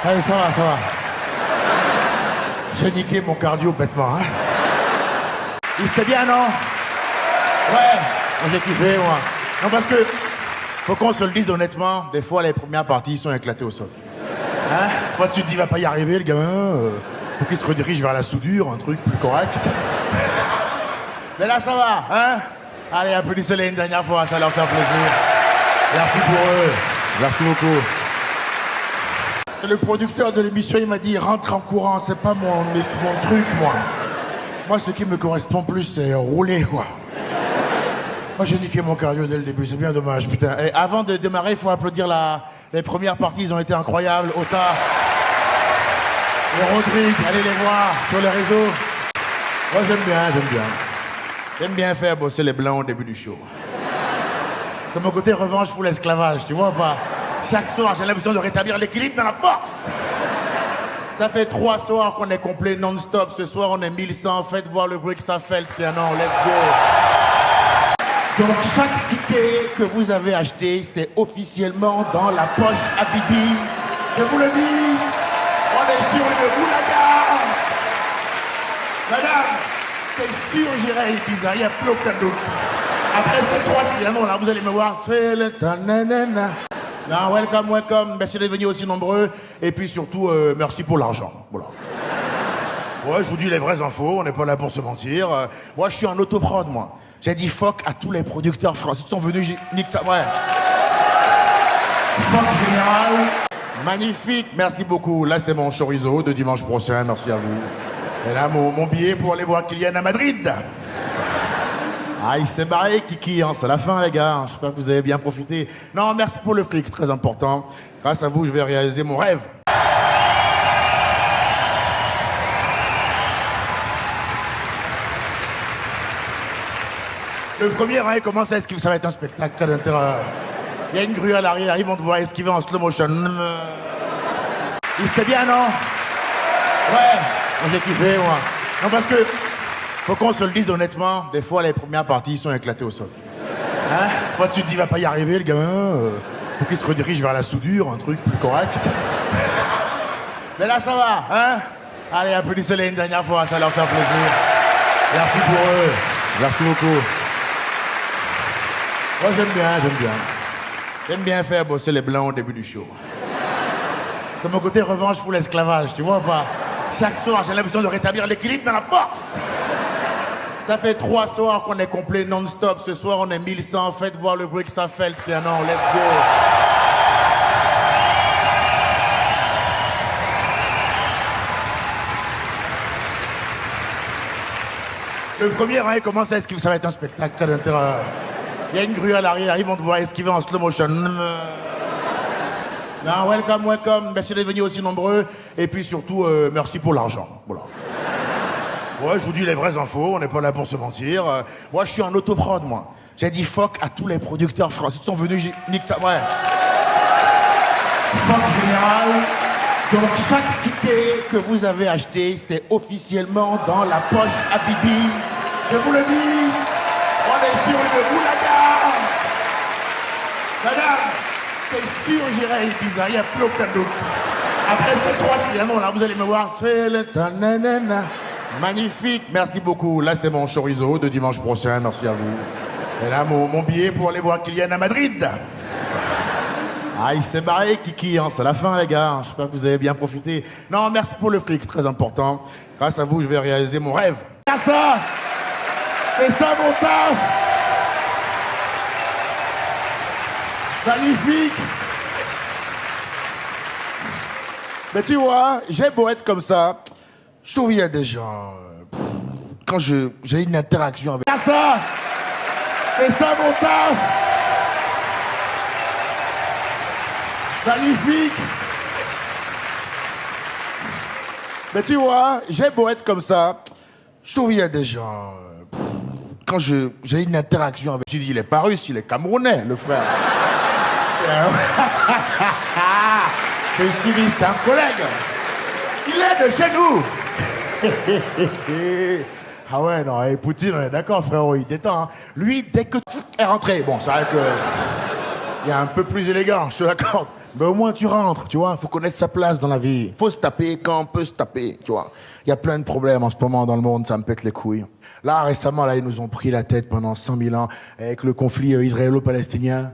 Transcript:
Allez, ça va, ça va. J'ai niqué mon cardio bêtement, hein. C'était bien, non? Ouais, moi j'ai kiffé, moi. Non, parce que, faut qu'on se le dise honnêtement, des fois les premières parties sont éclatées au sol. Hein? Fois tu te dis, va pas y arriver, le gamin. Faut qu'il se redirige vers la soudure, un truc plus correct. Mais là, ça va, hein? Allez, applaudissez-les une dernière fois, ça leur fait plaisir. Merci pour eux. Merci beaucoup. C'est le producteur de l'émission, il m'a dit, rentre en courant, c'est pas mon truc, moi. Moi, ce qui me correspond plus, c'est rouler, quoi. Moi, j'ai niqué mon cardio dès le début, c'est bien dommage, putain. Et avant de démarrer, il faut applaudir les premières parties, ils ont été incroyables. Ota et Rodrigue, allez les voir sur les réseaux. Moi, j'aime bien. J'aime bien faire bosser les blancs au début du show. C'est mon côté revanche pour l'esclavage, tu vois ou pas? Chaque soir, j'ai l'impression de rétablir l'équilibre dans la boxe. Ça fait 3 soirs qu'on est complet non-stop. Ce soir, on est 1100. Faites voir le bruit que ça fait, le Trianon. Let's go. Donc, chaque ticket que vous avez acheté, c'est officiellement dans la poche à Bibi. Je vous le dis, on est sur une boulaga. Madame, c'est sûr, j'irai à Ibiza. Il n'y a plus aucun doute. Après ces 3 Trianon, là, vous allez me voir. C'est le tananana. Non, welcome. Merci d'être venus aussi nombreux. Et puis surtout, merci pour l'argent. Voilà. Ouais, je vous dis les vraies infos, on n'est pas là pour se mentir. Moi, je suis en autoprod, moi. J'ai dit fuck à tous les producteurs français. Ils sont venus, nique ta... Ouais. Fuck général. Magnifique, merci beaucoup. Là, c'est mon chorizo de dimanche prochain, merci à vous. Et là, mon billet pour aller voir Kylian à Madrid. Ah, il s'est barré, Kiki, hein. C'est la fin, les gars. J'espère que vous avez bien profité. Non, merci pour le fric, très important. Grâce à vous, je vais réaliser mon rêve. Le premier rang, il commence à esquiver. Ça va être un spectacle très d'intérêt. Il y a une grue à l'arrière, ils vont devoir esquiver en slow motion. C'était bien, non? Ouais, moi j'ai kiffé, moi. Non, parce que... Faut qu'on se le dise honnêtement, des fois les premières parties sont éclatées au sol. Hein? Fois tu te dis, va pas y arriver, le gamin. Faut qu'il se redirige vers la soudure, un truc plus correct. Mais là, ça va, hein? Allez, applaudissez-les une dernière fois, ça leur fait plaisir. Merci pour eux. Merci beaucoup. Moi, j'aime bien faire bosser les blancs au début du show. C'est mon côté revanche pour l'esclavage, tu vois ou pas? Chaque soir, j'ai l'impression de rétablir l'équilibre dans la boxe. Ça fait 3 soirs qu'on est complet non-stop. Ce soir, on est 1100. Faites voir le bruit que ça fait, le Trianon. Let's go. Le premier rang, il commence à esquiver. Ça va être un spectacle très d'intérêt. Il y a une grue à l'arrière, ils vont devoir esquiver en slow motion. Non, welcome. Merci d'être venus aussi nombreux. Et puis surtout, merci pour l'argent. Voilà. Ouais, je vous dis les vraies infos, on n'est pas là pour se mentir. Moi, je suis en autoprod, moi. J'ai dit fuck à tous les producteurs français. Ils sont venus, nique ta... Ouais. Fuck général. Donc, chaque ticket que vous avez acheté, c'est officiellement dans la poche à Bibi. Je vous le dis, on est sur une boulaga. Madame, c'est sûr, j'irai à Ibiza, il n'y a plus aucun doute. Après ces 3 Trianon, là, vous allez me voir. C'est le tananana. Magnifique, merci beaucoup. Là, c'est mon chorizo de dimanche prochain, merci à vous. Et là, mon billet pour aller voir Kylian à Madrid. Ah, il s'est barré, Kiki, hein. C'est la fin, les gars. J'espère que vous avez bien profité. Non, merci pour le fric, très important. Grâce à vous, je vais réaliser mon rêve. Regarde ça! C'est ça, mon taf! Magnifique! Mais tu vois, j'ai beau être comme ça, je trouve qu'il y a des gens... Quand j'ai une interaction avec... Regarde ça! C'est ça, mon taf! Magnifique! Mais tu vois, j'ai beau être comme ça, je trouve qu'il y a des gens... Quand j'ai une interaction avec... Tu dis, il est pas russe, il est camerounais, le frère. Je me suis dit, c'est un collègue. Il est de chez nous. Ah ouais, non, et Poutine, on est d'accord, frérot, il détend. Hein. Lui, dès que tout est rentré, bon, c'est vrai que... Il y a un peu plus élégant, je te l'accorde. Mais au moins tu rentres, tu vois. Faut connaître sa place dans la vie. Faut se taper quand on peut se taper, tu vois. Il y a plein de problèmes en ce moment dans le monde, ça me pète les couilles. Là, récemment, là, ils nous ont pris la tête pendant 100 000 ans avec le conflit israélo-palestinien.